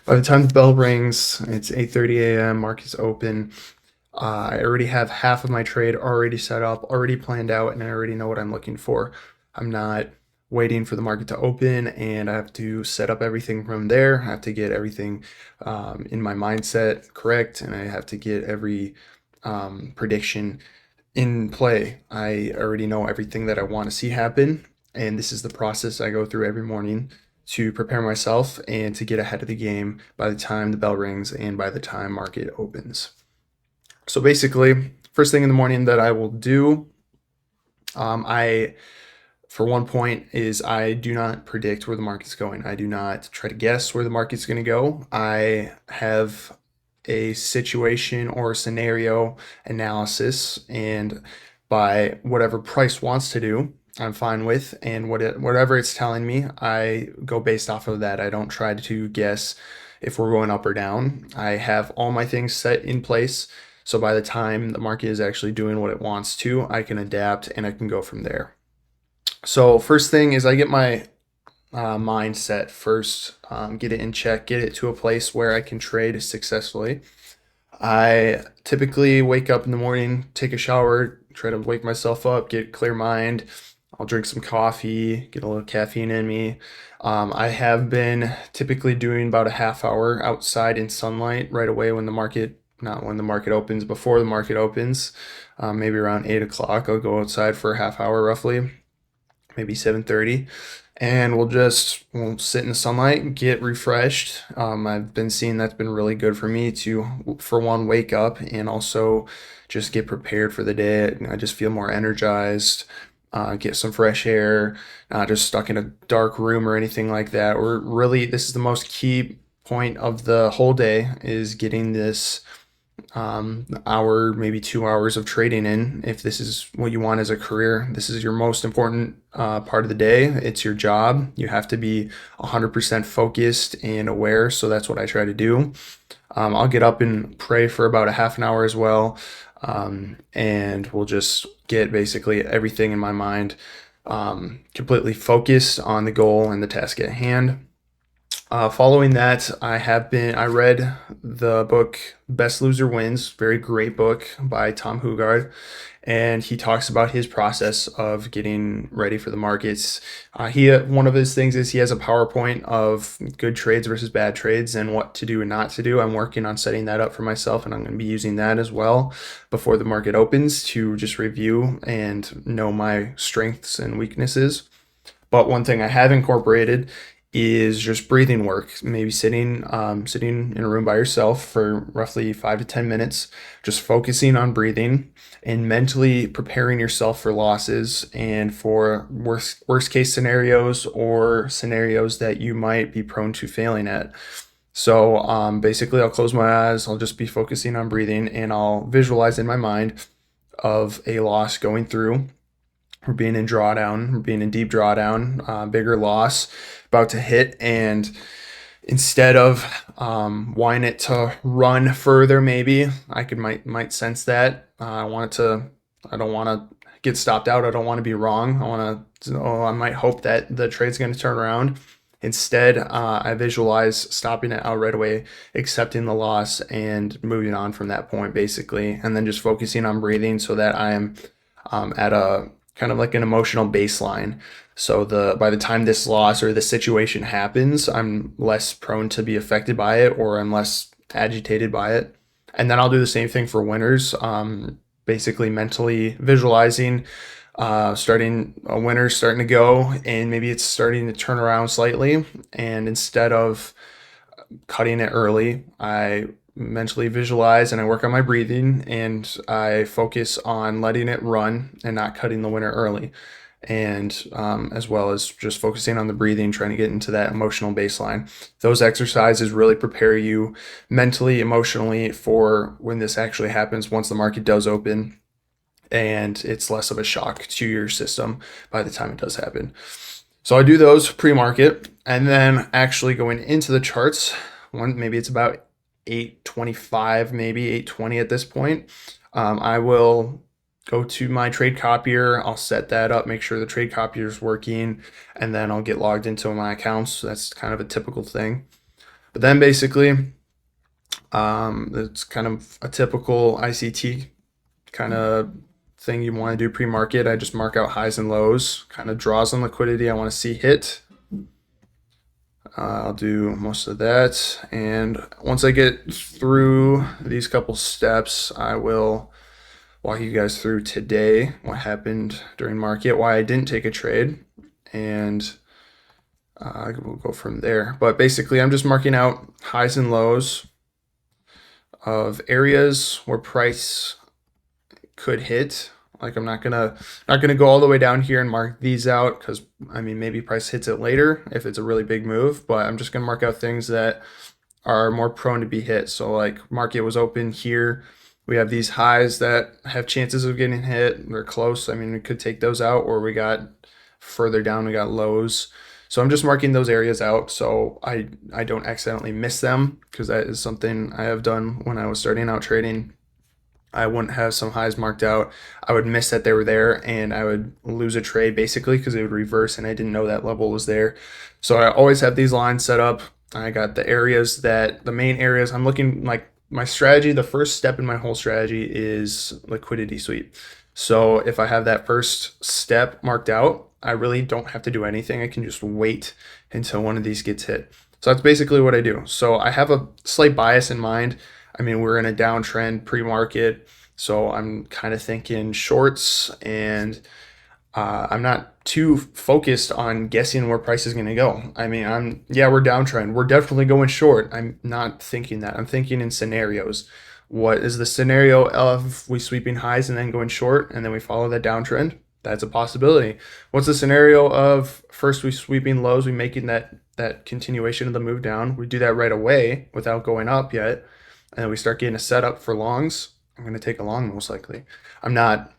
By the time the bell rings, it's 8:30 a.m. Market's open. I already have half of my trade already set up, already planned out, and I already know what I'm looking for. I'm not waiting for the market to open, and I have to set up everything from there. I have to get everything in my mindset correct, and I have to get every prediction in play. I already know everything that I want to see happen, and this is the process I go through every morning to prepare myself and to get ahead of the game by the time the bell rings and by the time market opens. So basically, first thing in the morning that I will do, I for one point is I do not predict where the market's going. I do not try to guess where the market's going to go. I have a situation or scenario analysis, and by whatever price wants to do, I'm fine with, and whatever it's telling me, I go based off of that. I don't try to guess if we're going up or down. I have all my things set in place, so by the time the market is actually doing what it wants to, I can adapt and I can go from there. So first thing is I get my mindset first, get it in check, get it to a place where I can trade successfully. I typically wake up in the morning, take a shower, try to wake myself up, get clear mind. I'll drink some coffee, get a little caffeine in me. I have been typically doing about a half hour outside in sunlight right away when the market, not when the market opens, before the market opens, maybe around 8 o'clock. I'll go outside for a half hour roughly, maybe 7:30, and we'll sit in the sunlight and get refreshed. I've been seeing that's been really good for me to, for one, wake up and also just get prepared for the day. I just feel more energized, get some fresh air, not just stuck in a dark room or anything like that. Or really, this is the most key point of the whole day, is getting this hour, maybe 2 hours of trading in. If this is what you want as a career, this is your most important part of the day. It's your job. You have to be 100% focused and aware. So that's what I try to do. I'll get up and pray for about a half an hour as well. And we'll just get basically everything in my mind completely focused on the goal and the task at hand. Following that, I read the book Best Loser Wins, very great book by Tom Hugard, and he talks about his process of getting ready for the markets. One of his things is he has a PowerPoint of good trades versus bad trades and what to do and not to do. I'm working on setting that up for myself, and I'm going to be using that as well before the market opens to just review and know my strengths and weaknesses. But one thing I have incorporated is just breathing work. Maybe sitting in a room by yourself for roughly 5 to 10 minutes, just focusing on breathing and mentally preparing yourself for losses and for worst case scenarios or scenarios that you might be prone to failing at. So basically, I'll close my eyes. I'll just be focusing on breathing, and I'll visualize in my mind of a loss going through. We're being in drawdown, we're being in deep drawdown, bigger loss about to hit. And instead of wanting it to run further, maybe might sense that I don't want to get stopped out. I don't want to be wrong. I might hope that the trade's going to turn around. Instead, I visualize stopping it out right away, accepting the loss, and moving on from that point, basically, and then just focusing on breathing so that I'm at a kind of like an emotional baseline. So by the time this loss or this situation happens, I'm less prone to be affected by it, or I'm less agitated by it. And then I'll do the same thing for winners. Basically mentally visualizing starting a winner starting to go, and maybe it's starting to turn around slightly. And instead of cutting it early, I mentally visualize and I work on my breathing, and I focus on letting it run and not cutting the winner early. And as well as just focusing on the breathing, trying to get into that emotional baseline. Those exercises really prepare you mentally, emotionally for when this actually happens, once the market does open, and it's less of a shock to your system by the time it does happen. So I do those pre-market, and then actually going into the charts, maybe it's about 8:25, maybe 8:20 at this point. I will go to my trade copier. I'll set that up, make sure the trade copier is working, and then I'll get logged into my accounts. That's kind of a typical thing. But then basically, it's kind of a typical ICT kind of thing you want to do pre-market. I just mark out highs and lows, kind of draws on liquidity I want to see hit. I'll do most of that, and once I get through these couple steps, I will walk you guys through today what happened during market, why I didn't take a trade, and we'll go from there. But basically, I'm just marking out highs and lows of areas where price could hit. Like I'm not gonna go all the way down here and mark these out because I mean maybe price hits it later if it's a really big move, but I'm just gonna mark out things that are more prone to be hit. So like market was open here. We have these highs that have chances of getting hit. They're close. I mean, we could take those out, or we got further down, we got lows. So I'm just marking those areas out so I don't accidentally miss them, because that is something I have done when I was starting out trading. I wouldn't have some highs marked out. I would miss that they were there and I would lose a trade basically because it would reverse and I didn't know that level was there. So I always have these lines set up. I got the areas that the main areas I'm looking like my strategy. The first step in my whole strategy is liquidity sweep. So if I have that first step marked out, I really don't have to do anything. I can just wait until one of these gets hit. So that's basically what I do. So I have a slight bias in mind. I mean, we're in a downtrend pre-market, so I'm kind of thinking shorts, and I'm not too focused on guessing where price is going to go. I mean, we're downtrend. We're definitely going short. I'm not thinking that. I'm thinking in scenarios. What is the scenario of we sweeping highs and then going short and then we follow that downtrend? That's a possibility. What's the scenario of first we sweeping lows, we making that continuation of the move down? We do that right away without going up yet, and we start getting a setup for longs. I'm going to take a long most likely. I'm not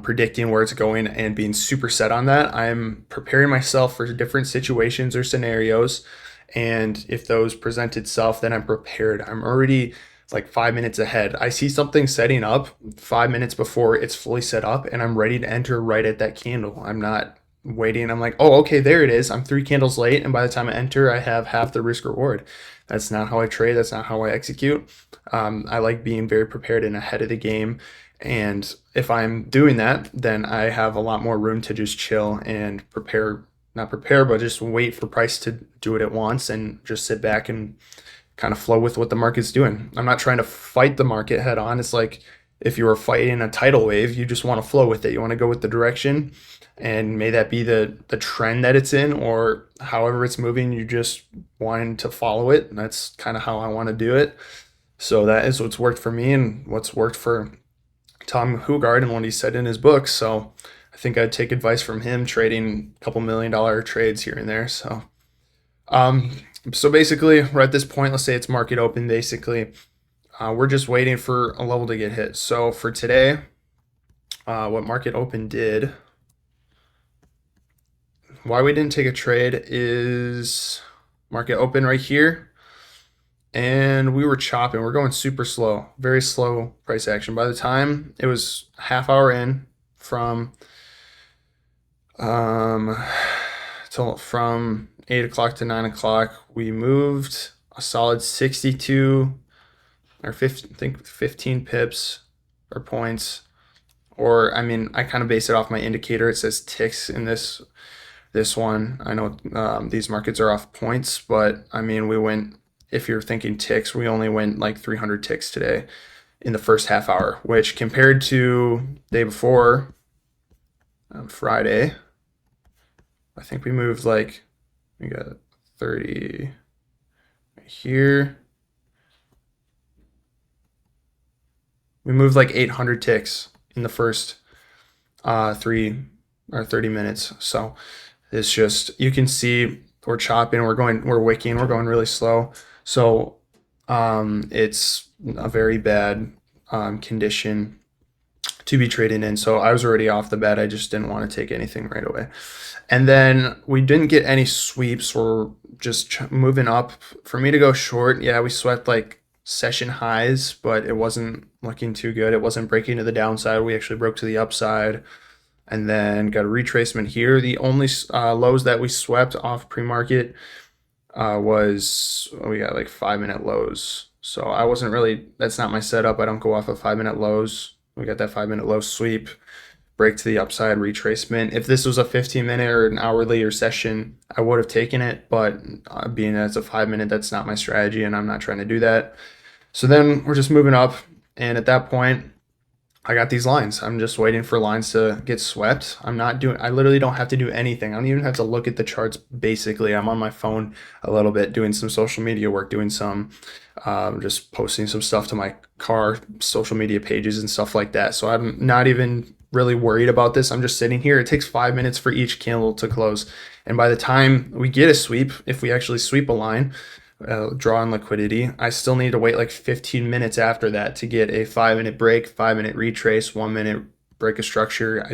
predicting where it's going and being super set on that. I'm preparing myself for different situations or scenarios, and if those present itself, then I'm prepared. I'm already like 5 minutes ahead. I see something setting up 5 minutes before it's fully set up, and I'm ready to enter right at that candle. I'm not waiting. I'm like, oh, okay, there it is. I'm 3 candles late, and by the time I enter, I have half the risk reward. That's not how I trade. That's not how I execute. I like being very prepared and ahead of the game. And if I'm doing that, then I have a lot more room to just chill and prepare, not prepare, but just wait for price to do what it wants and just sit back and kind of flow with what the market's doing. I'm not trying to fight the market head on. It's like if you were fighting a tidal wave, you just want to flow with it. You want to go with the direction, and may that be the trend that it's in, or however it's moving, you just wanting to follow it. And that's kind of how I want to do it. So that is what's worked for me and what's worked for Tom Hugard and what he said in his book. So I think I'd take advice from him, trading a couple $1 million trades here and there. So basically, we're at this point. Let's say it's market open. Basically, we're just waiting for a level to get hit. So for today, what market open did, why we didn't take a trade is market open right here, and we were chopping. We're going super slow, very slow price action. By the time it was half hour in from from 8 o'clock to 9 o'clock, we moved a solid 62 or 50, I think 15 pips or points. Or I mean, I kind of base it off my indicator. It says ticks in this one. I know these markets are off points, but I mean, we went, if you're thinking ticks, we only went like 300 ticks today in the first half hour, which compared to day before, Friday, I think we moved like, we got 30 right here. We moved like 800 ticks in the first 3 or 30 minutes. So it's just, you can see we're chopping, we're wicking, we're going really slow. So it's a very bad condition to be trading in. So I was already off the bat. I just didn't want to take anything right away. And then we didn't get any sweeps. We're just moving up. For me to go short, yeah, we swept like session highs, but it wasn't looking too good. It wasn't breaking to the downside. We actually broke to the upside, and then got a retracement here. The only lows that we swept off pre-market was we got like 5 minute lows. So I wasn't really, that's not my setup. I don't go off of 5 minute lows. We got that 5 minute low sweep, break to the upside, retracement. If this was a 15 minute or an hourly or session, I would have taken it. But being that it's a 5 minute, that's not my strategy, and I'm not trying to do that. So then we're just moving up. And at that point, I got these lines. I'm just waiting for lines to get swept. I literally don't have to do anything. I don't even have to look at the charts basically. I'm on my phone a little bit doing some social media work, doing some, just posting some stuff to my car, social media pages and stuff like that. So I'm not even really worried about this. I'm just sitting here. It takes 5 minutes for each candle to close. And by the time we get a sweep, if we actually sweep a line, draw on liquidity, I still need to wait like 15 minutes after that to get a 5 minute break, 5 minute retrace, 1 minute break of structure.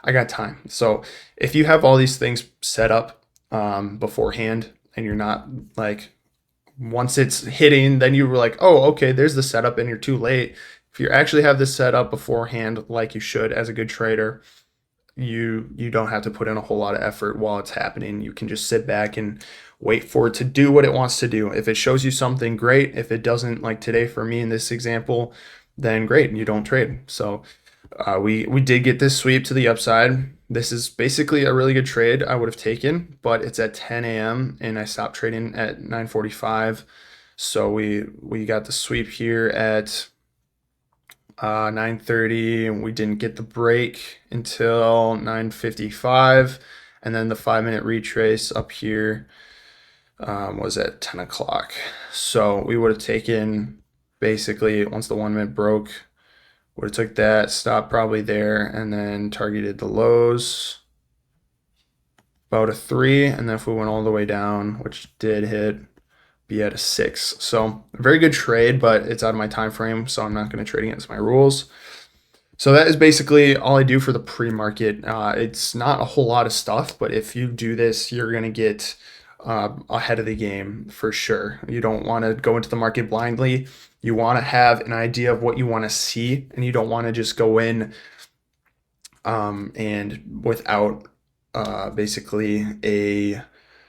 I got time. So if you have all these things set up beforehand, and you're not like, once it's hitting, then you were like, oh, okay, there's the setup, and you're too late. If you actually have this set up beforehand, like you should as a good trader, you don't have to put in a whole lot of effort while it's happening. You can just sit back and wait for it to do what it wants to do. If it shows you something, great. If it doesn't, like today for me in this example, then great, you don't trade. So we did get this sweep to the upside. This is basically a really good trade I would have taken, but it's at 10 a.m. and I stopped trading at 9:45. So we got the sweep here at 9:30, and we didn't get the break until 9:55, and then the 5 minute retrace up here was at 10 o'clock. So we would have taken, basically, once the 1 minute broke, would have took that, stopped probably there, and then targeted the lows, about a 3, and then if we went all the way down, which did hit, be at a 6. So very good trade, but it's out of my time frame, so I'm not going to trade against my rules. So that is basically all I do for the pre-market. It's not a whole lot of stuff, but if you do this, you're going to get ahead of the game for sure. You don't want to go into the market blindly. You want to have an idea of what you want to see, and you don't want to just go in and without basically a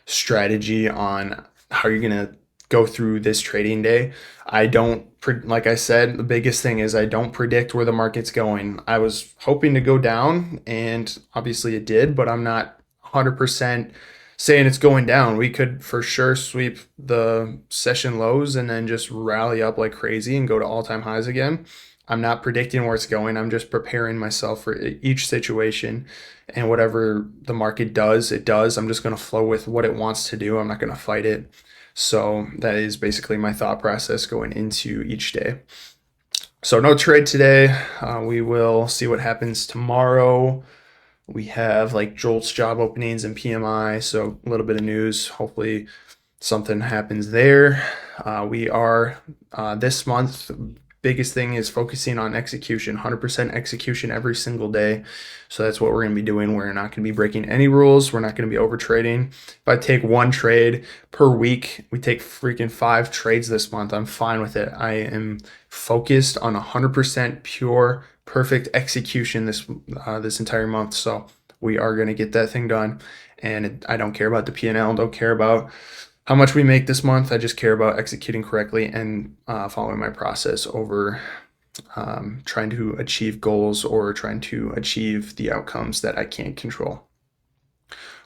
strategy on how you're going to go through this trading day. I don't, like I said, the biggest thing is I don't predict where the market's going. I was hoping to go down, and obviously it did, but I'm not 100% saying it's going down. We could for sure sweep the session lows and then just rally up like crazy and go to all-time highs again. I'm not predicting where it's going. I'm just preparing myself for each situation, and whatever the market does, it does. I'm just going to flow with what it wants to do. I'm not going to fight it. So that is basically my thought process going into each day. So no trade today. We will see what happens tomorrow. We have like JOLTS job openings and PMI, so a little bit of news. Hopefully something happens there. We are this month, biggest thing is focusing on execution, 100% execution every single day. So that's what we're going to be doing. We're not going to be breaking any rules. We're not going to be over trading. If I take one trade per week, we take freaking 5 trades this month, I'm fine with it. I am focused on 100% pure, perfect execution this entire month. So we are going to get that thing done. And I don't care about the P&L, don't care about how much we make this month. I just care about executing correctly and following my process over trying to achieve goals or trying to achieve the outcomes that I can't control.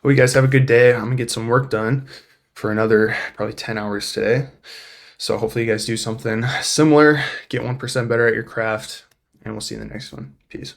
Well, you guys have a good day. I'm gonna get some work done for another probably 10 hours today. So hopefully you guys do something similar, get 1% better at your craft, and we'll see you in the next one. Peace.